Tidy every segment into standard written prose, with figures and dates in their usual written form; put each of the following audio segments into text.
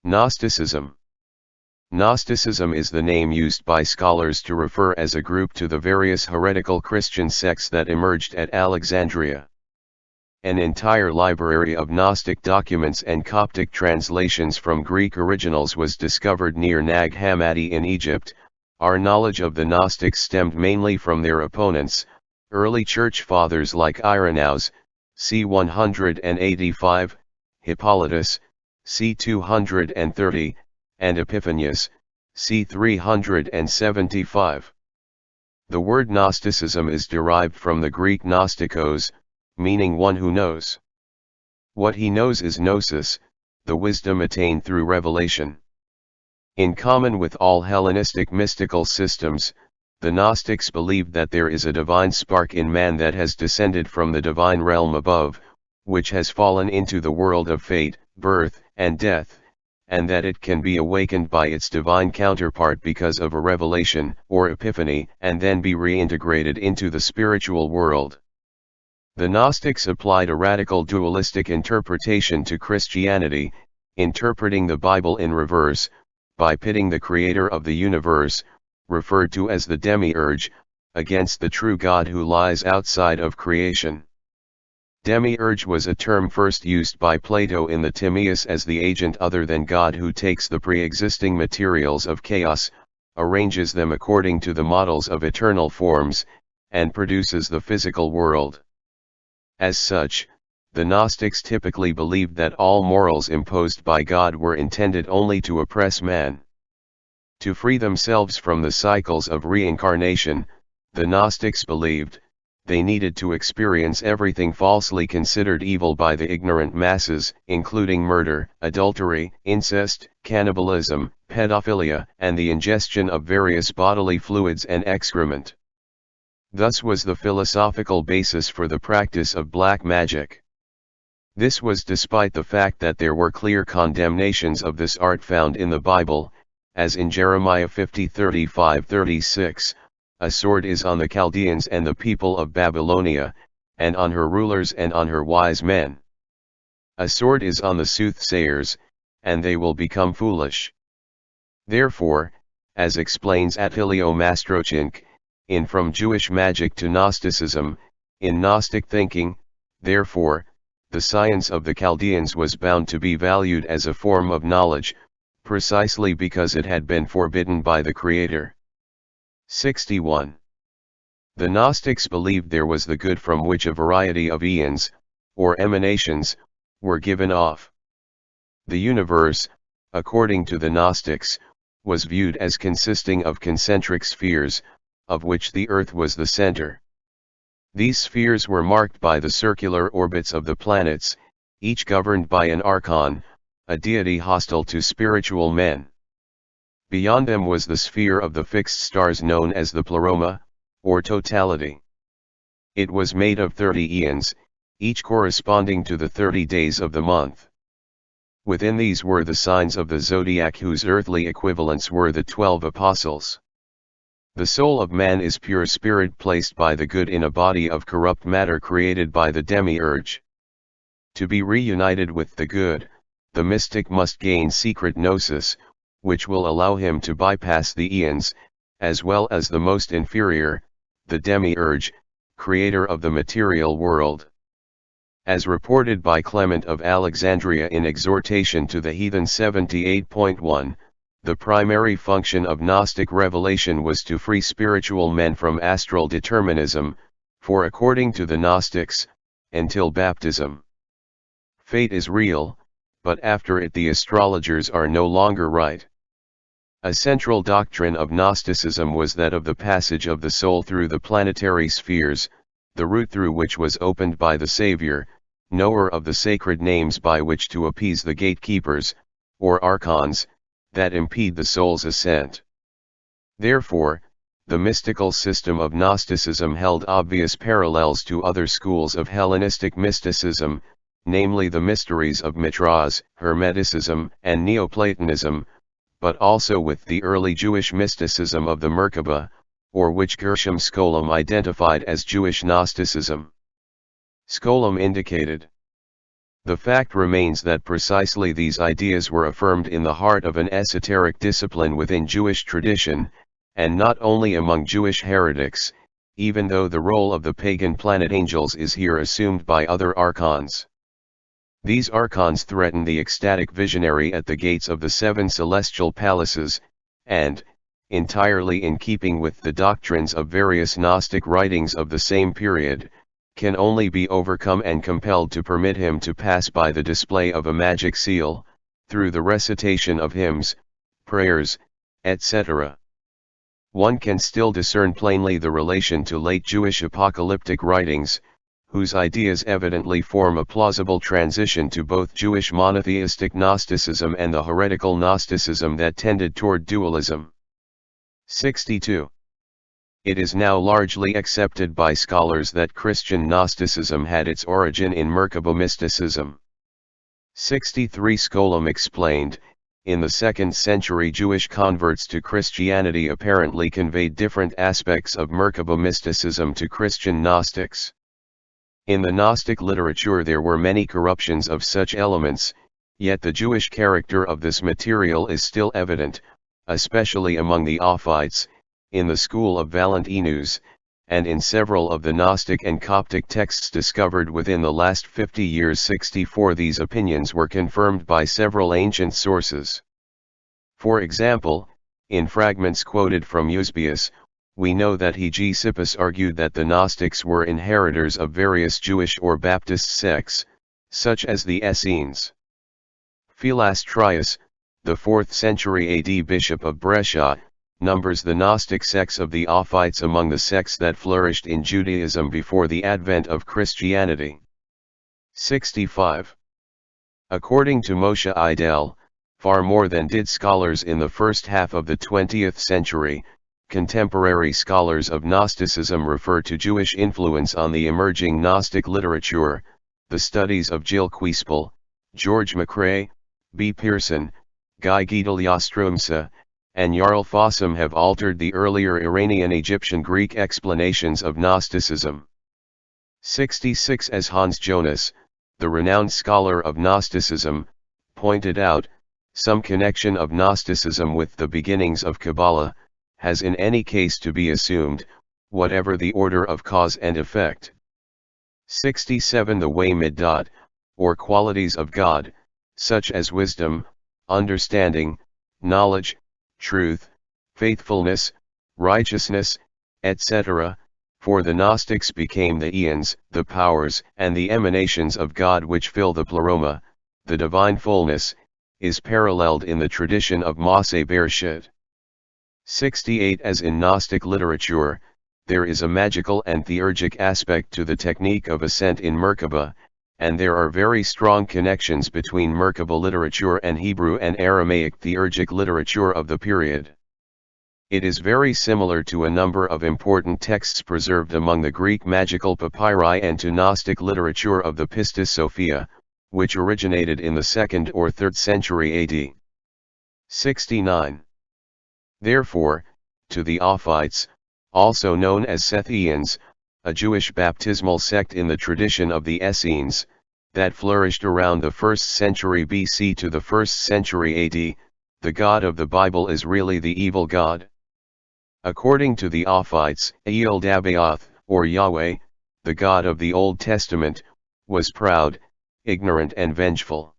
Gnosticism. Gnosticism is the name used by scholars to refer as a group to the various heretical Christian sects that emerged at Alexandria. An entire library of Gnostic documents and Coptic translations from Greek originals was discovered near Nag Hammadi in Egypt. Our knowledge of the Gnostics stemmed mainly from their opponents, early church fathers like Irenaeus, c. 185, Hippolytus, c. 230, and Epiphanius, c. 375. The word Gnosticism is derived from the Greek gnostikos, meaning one who knows. What he knows is gnosis, the wisdom attained through revelation. In common with all Hellenistic mystical systems, the Gnostics believed that there is a divine spark in man that has descended from the divine realm above, which has fallen into the world of fate, birth, and death, and that it can be awakened by its divine counterpart because of a revelation, or epiphany, and then be reintegrated into the spiritual world. The Gnostics applied a radical dualistic interpretation to Christianity, interpreting the Bible in reverse, by pitting the creator of the universe, referred to as the demiurge, against the true God who lies outside of creation. Demiurge was a term first used by Plato in the Timaeus as the agent other than God who takes the pre-existing materials of chaos, arranges them according to the models of eternal forms, and produces the physical world. As such, the Gnostics typically believed that all morals imposed by God were intended only to oppress man. To free themselves from the cycles of reincarnation, the Gnostics believed, they needed to experience everything falsely considered evil by the ignorant masses, including murder, adultery, incest, cannibalism, pedophilia, and the ingestion of various bodily fluids and excrement. Thus was the philosophical basis for the practice of black magic. This was despite the fact that there were clear condemnations of this art found in the Bible, as in Jeremiah 50:35-36, a sword is on the Chaldeans and the people of Babylonia, and on her rulers and on her wise men. A sword is on the soothsayers, and they will become foolish. Therefore, as explains Attilio Mastrochink, in From Jewish Magic to Gnosticism, in Gnostic thinking, therefore, the science of the Chaldeans was bound to be valued as a form of knowledge, precisely because it had been forbidden by the Creator. 61. The Gnostics believed there was the good from which a variety of eons, or emanations, were given off. The universe, according to the Gnostics, was viewed as consisting of concentric spheres, of which the Earth was the center. These spheres were marked by the circular orbits of the planets, each governed by an archon, a deity hostile to spiritual men. Beyond them was the sphere of the fixed stars known as the pleroma, or totality. It was made of 30 eons, each corresponding to the 30 days of the month. Within these were the signs of the zodiac whose earthly equivalents were the 12 apostles. The soul of man is pure spirit placed by the good in a body of corrupt matter created by the demiurge. To be reunited with the good, the mystic must gain secret gnosis, which will allow him to bypass the eons, as well as the most inferior, the demiurge, creator of the material world. As reported by Clement of Alexandria in Exhortation to the Heathen 78.1, the primary function of Gnostic revelation was to free spiritual men from astral determinism, for according to the Gnostics, until baptism, fate is real, but after it the astrologers are no longer right. A central doctrine of Gnosticism was that of the passage of the soul through the planetary spheres, the route through which was opened by the Savior, knower of the sacred names by which to appease the gatekeepers, or archons, that impede the soul's ascent. Therefore, the mystical system of Gnosticism held obvious parallels to other schools of Hellenistic mysticism, namely the mysteries of Mithras, Hermeticism, and Neoplatonism, but also with the early Jewish mysticism of the Merkabah, or which Gershom Scholem identified as Jewish Gnosticism. Scholem indicated The fact remains that precisely these ideas were affirmed in the heart of an esoteric discipline within Jewish tradition, and not only among Jewish heretics, even though the role of the pagan planet angels is here assumed by other archons. These archons threaten the ecstatic visionary at the gates of the seven celestial palaces, and, entirely in keeping with the doctrines of various Gnostic writings of the same period, can only be overcome and compelled to permit him to pass by the display of a magic seal, through the recitation of hymns, prayers, etc. One can still discern plainly the relation to late Jewish apocalyptic writings, whose ideas evidently form a plausible transition to both Jewish monotheistic Gnosticism and the heretical Gnosticism that tended toward dualism. 62. It is now largely accepted by scholars that Christian Gnosticism had its origin in Merkaba mysticism. 63. Skolem explained, in the 2nd century Jewish converts to Christianity apparently conveyed different aspects of Merkaba mysticism to Christian Gnostics. In the Gnostic literature there were many corruptions of such elements, yet the Jewish character of this material is still evident, especially among the Ophites, in the school of Valentinus, and in several of the Gnostic and Coptic texts discovered within the last 50 years. 64. These opinions were confirmed by several ancient sources. For example, in fragments quoted from Eusebius, we know that Hegesippus argued that the Gnostics were inheritors of various Jewish or Baptist sects, such as the Essenes. Philastrius, the 4th century AD bishop of Brescia, numbers the Gnostic sects of the Ophites among the sects that flourished in Judaism before the advent of Christianity. 65. According to Moshe Idel, far more than did scholars in the first half of the 20th century, contemporary scholars of Gnosticism refer to Jewish influence on the emerging Gnostic literature. The studies of Jill Quispel, George McCrae, B. Pearson, Guy Giedel-Yastromsa, and Jarl Fossum have altered the earlier Iranian Egyptian Greek explanations of Gnosticism. 66. As Hans Jonas, the renowned scholar of Gnosticism, pointed out, some connection of Gnosticism with the beginnings of Kabbalah has in any case to be assumed, whatever the order of cause and effect. 67. The way middot, or qualities of God, such as wisdom, understanding, knowledge, truth, faithfulness, righteousness, etc., for the Gnostics became the eons, the powers, and the emanations of God which fill the pleroma, the divine fullness, is paralleled in the tradition of Moshe Bereshit. 68. As in Gnostic literature, there is a magical and theurgic aspect to the technique of ascent in Merkaba, and there are very strong connections between Merkaba literature and Hebrew and Aramaic theurgic literature of the period. It is very similar to a number of important texts preserved among the Greek magical papyri and to Gnostic literature of the Pistis Sophia, which originated in the 2nd or 3rd century AD. 69. Therefore, to the Ophites, also known as Sethians, a Jewish baptismal sect in the tradition of the Essenes, that flourished around the 1st century BC to the 1st century AD, the God of the Bible is really the evil God. According to the Ophites, El Dabaoth, or Yahweh, the God of the Old Testament, was proud, ignorant and vengeful.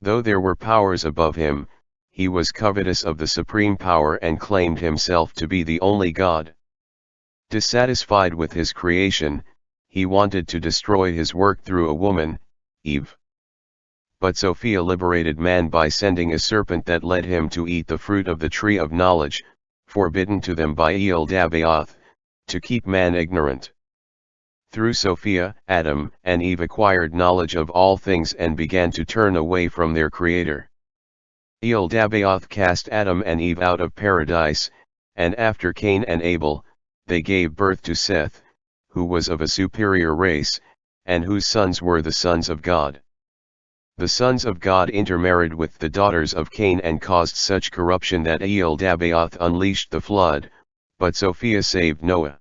Though there were powers above him, he was covetous of the supreme power and claimed himself to be the only God. Dissatisfied with his creation, he wanted to destroy his work through a woman, Eve. But Sophia liberated man by sending a serpent that led him to eat the fruit of the tree of knowledge, forbidden to them by El Dabaoth, to keep man ignorant. Through Sophia, Adam and Eve acquired knowledge of all things and began to turn away from their Creator. El Dabaoth cast Adam and Eve out of paradise, and after Cain and Abel, they gave birth to Seth, who was of a superior race, and whose sons were the sons of God. The sons of God intermarried with the daughters of Cain and caused such corruption that El Dabaoth unleashed the flood, but Sophia saved Noah.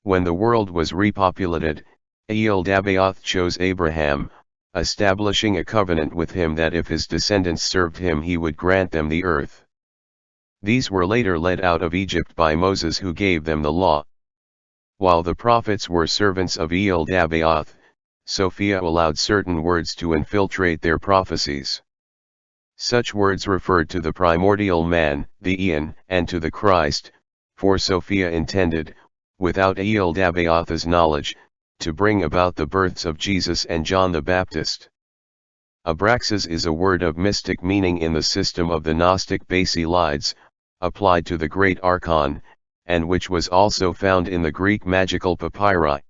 When the world was repopulated, El Dabaoth chose Abraham, establishing a covenant with him that if his descendants served him he would grant them the earth. These were later led out of Egypt by Moses, who gave them the law. While the prophets were servants of El-Dabaoth, Sophia allowed certain words to infiltrate their prophecies. Such words referred to the primordial man, the Eon, and to the Christ, for Sophia intended, without El-Dabaoth's knowledge, to bring about the births of Jesus and John the Baptist. Abraxas is a word of mystic meaning in the system of the Gnostic Basilides, applied to the Great Archon, and which was also found in the Greek magical papyri.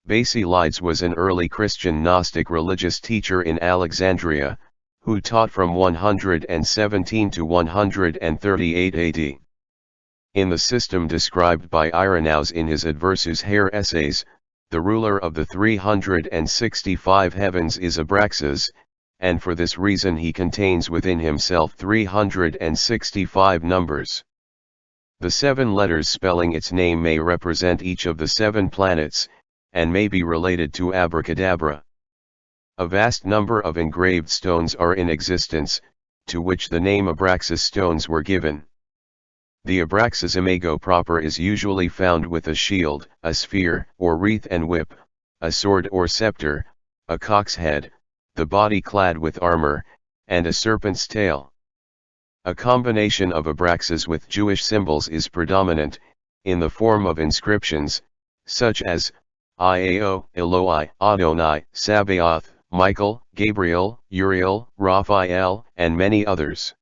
Basilides was an early Christian Gnostic religious teacher in Alexandria, who taught from 117 to 138 AD. In the system described by Irenaeus in his Adversus Hair Essays, the ruler of the 365 heavens is Abraxas, and for this reason he contains within himself 365 numbers. The 7 letters spelling its name may represent each of the 7 planets, and may be related to abracadabra. A vast number of engraved stones are in existence, to which the name Abraxas stones were given. The Abraxas imago proper is usually found with a shield, a sphere or wreath and whip, a sword or scepter, a cock's head, the body clad with armor, and a serpent's tail. A combination of Abraxas with Jewish symbols is predominant, in the form of inscriptions, such as Iao, Eloi, Adonai, Sabaoth, Michael, Gabriel, Uriel, Raphael, and many others.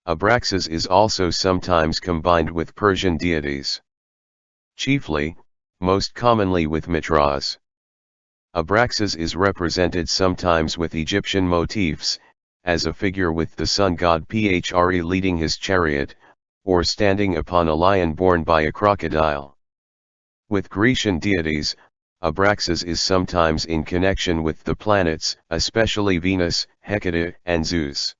Abraxas is also sometimes combined with Persian deities. Chiefly, most commonly with Mithras. Abraxas is represented sometimes with Egyptian motifs, as a figure with the sun god Phre leading his chariot, or standing upon a lion borne by a crocodile. With Grecian deities, Abraxas is sometimes in connection with the planets, especially Venus, Hecate, and Zeus.